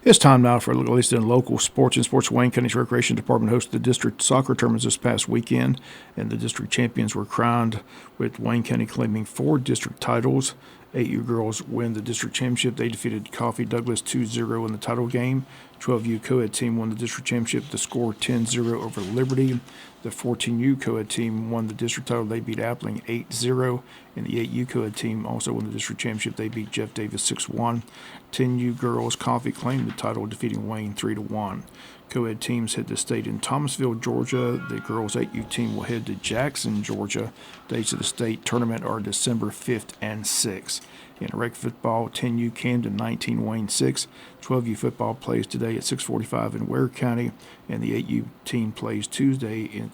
It's time now for a look at least in local sports and sports. Wayne County's Recreation Department hosted the district soccer tournaments this past weekend, and the district champions were crowned, with Wayne County claiming 4 district titles. 8U girls win the district championship. They defeated Coffee Douglas 2-0 in the title game. 12U co-ed team won the district championship to score 10-0 over Liberty. The 14U co-ed team won the district title. They beat Appling 8-0. And the 8U co-ed team also won the district championship. They beat Jeff Davis 6-1. 10U girls Coffee claimed the title, defeating Wayne 3-1. Co-ed teams head to state in Thomasville, Georgia. The girls 8U team will head to Jackson, Georgia. Dates of the state tournament are December 5th and 6th. In rec football, 10U Camden 19, Wayne 6. 12U football plays today at 6:45 in Ware County, and the 8U team plays Tuesday in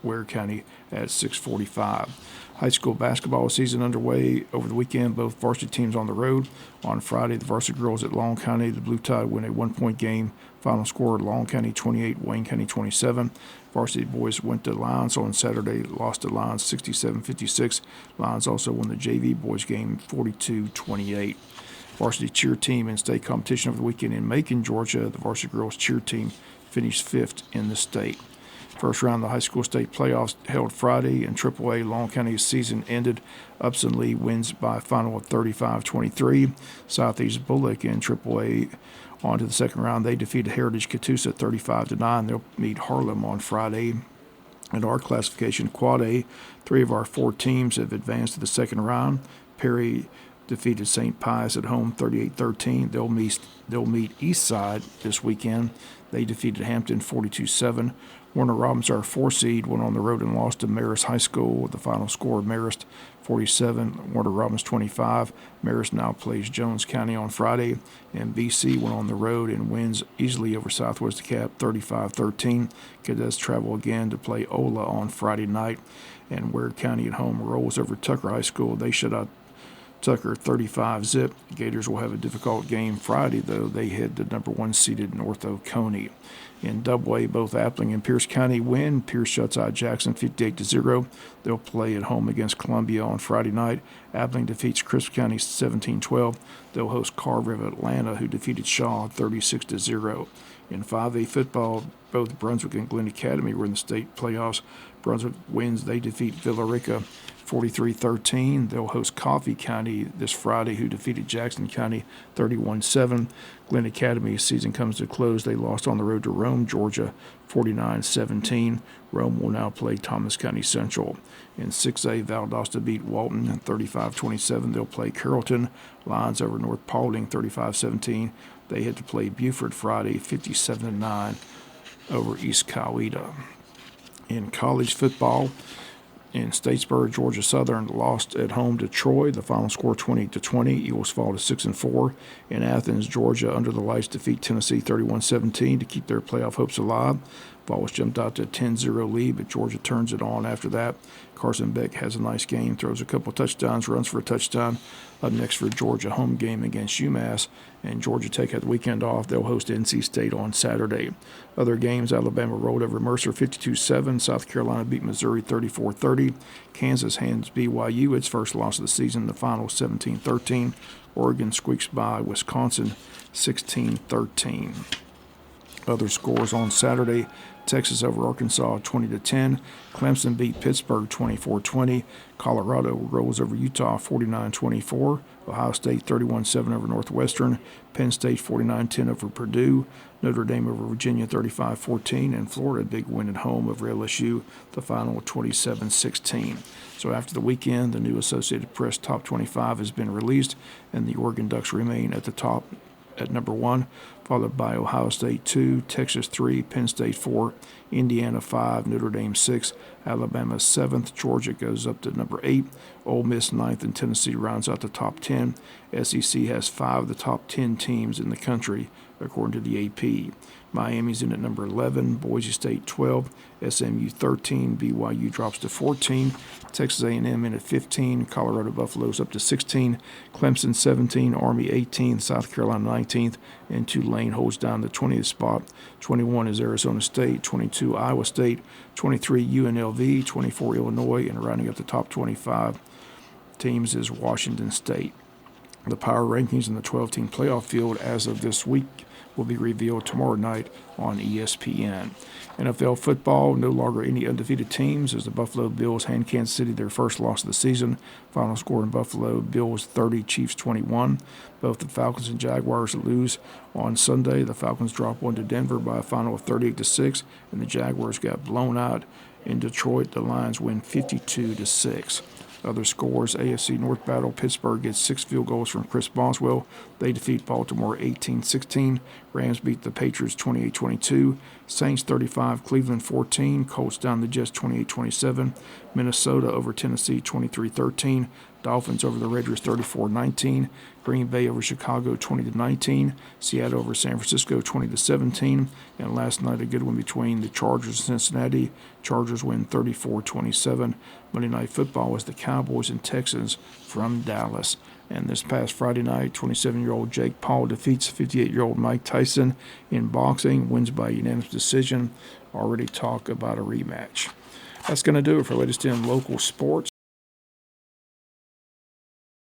Ware County at 6:45. High school basketball season underway over the weekend. Both varsity teams on the road. On Friday, the varsity girls at Long County, the Blue Tide win a 1-point game. Final score, Long County 28, Wayne County 27. Varsity boys went to Lions on Saturday, lost to Lions 67-56. Lions also won the JV boys game 42-28. Varsity cheer team in state competition over the weekend in Macon, Georgia. The varsity girls cheer team finished 5th in the state. First round of the high school state playoffs held Friday. In AAA, Long County's season ended. Upson Lee wins by a final of 35-23. Southeast Bullock in AAA on to the second round. They defeated Heritage Catoosa 35-9. They'll meet Harlem on Friday. In our classification, Quad A, 3 of our 4 teams have advanced to the second round. Perry defeated St. Pius at home 38-13. They'll meet Eastside this weekend. They defeated Hampton 42-7. Warner Robins, our 4 seed, went on the road and lost to Marist High School. The final score, Marist 47, Warner Robins 25. Marist now plays Jones County on Friday. And BC went on the road and wins easily over Southwest DeKalb 35-13. Cadets travel again to play Ola on Friday night. And Ware County at home rolls over Tucker High School. They shut out Tucker 35-zip. Gators will have a difficult game Friday, though. They head to number 1 seeded North Oconee. In Double-A, both Appling and Pierce County win. Pierce shuts out Jackson 58-0. They'll play at home against Columbia on Friday night. Appling defeats Crisp County 17-12. They'll host Carver of Atlanta, who defeated Shaw 36-0. In 5A football, both Brunswick and Glen Academy were in the state playoffs. Brunswick wins. They defeat Villarica 43-13. They'll host Coffee County this Friday, who defeated Jackson County 31-7. Glen Academy's season comes to a close. They lost on the road to Rome, Georgia 49-17. Rome will now play Thomas County Central. In 6A, Valdosta beat Walton 35-27. They'll play Carrollton. Lions over North Paulding 35-17. They had to play Buford Friday 57-9 over East Coweta. In college football, in Statesboro, Georgia Southern lost at home to Troy. The final score 20-20. Eagles fall to 6-4. In Athens, Georgia under the lights defeat Tennessee 31-17 to keep their playoff hopes alive. Vols jumped out to a 10-0 lead, but Georgia turns it on after that. Carson Beck has a nice game, throws a couple touchdowns, runs for a touchdown. Up next for Georgia, home game against UMass, and Georgia Tech had the weekend off. They'll host NC State on Saturday. Other games, Alabama rolled over Mercer 52-7. South Carolina beat Missouri 34-30. Kansas hands BYU its first loss of the season, the final 17-13. Oregon squeaks by Wisconsin 16-13. Other scores on Saturday: Texas over Arkansas 20-10. Clemson beat Pittsburgh 24-20. Colorado rolls over Utah 49-24. Ohio State 31-7 over Northwestern. Penn State 49-10 over Purdue. Notre Dame over Virginia 35-14. And Florida, big win at home over LSU, the final 27-16. So after the weekend, the new Associated Press Top 25 has been released, and the Oregon Ducks remain at the top at number 1, followed by Ohio State 2, Texas 3, Penn State 4, Indiana 5, Notre Dame 6, Alabama 7th, Georgia goes up to number 8, Ole Miss 9th, and Tennessee rounds out the top 10. SEC has 5 of the top 10 teams in the country, according to the AP. Miami's in at number 11, Boise State 12, SMU 13, BYU drops to 14, Texas A&M in at 15, Colorado Buffaloes up to 16, Clemson 17, Army 18, South Carolina 19th, and Tulane holds down the 20th spot. 21 is Arizona State, 22 Iowa State, 23 UNLV, 24 Illinois, and rounding up the top 25 teams is Washington State. The power rankings in the 12-team playoff field as of this week will be revealed tomorrow night on ESPN. NFL football, no longer any undefeated teams as the Buffalo Bills hand Kansas City their first loss of the season. Final score in Buffalo, Bills 30, Chiefs 21. Both the Falcons and Jaguars lose on Sunday. The Falcons dropped one to Denver by a final of 38-6, and the Jaguars got blown out in Detroit. The Lions win 52-6. Other scores, AFC North battle, Pittsburgh gets 6 field goals from Chris Boswell. They defeat Baltimore 18-16. Rams beat the Patriots 28-22. Saints 35, Cleveland 14. Colts down the Jets 28-27. Minnesota over Tennessee 23-13. Dolphins over the Raiders 34-19. Green Bay over Chicago 20-19. Seattle over San Francisco 20-17. And last night a good one between the Chargers and Cincinnati. Chargers win 34-27. Monday Night Football was the Cowboys and Texans from Dallas. And this past Friday night, 27-year-old Jake Paul defeats 58-year-old Mike Tyson in boxing, wins by unanimous decision. Already talk about a rematch. That's going to do it for latest in local sports.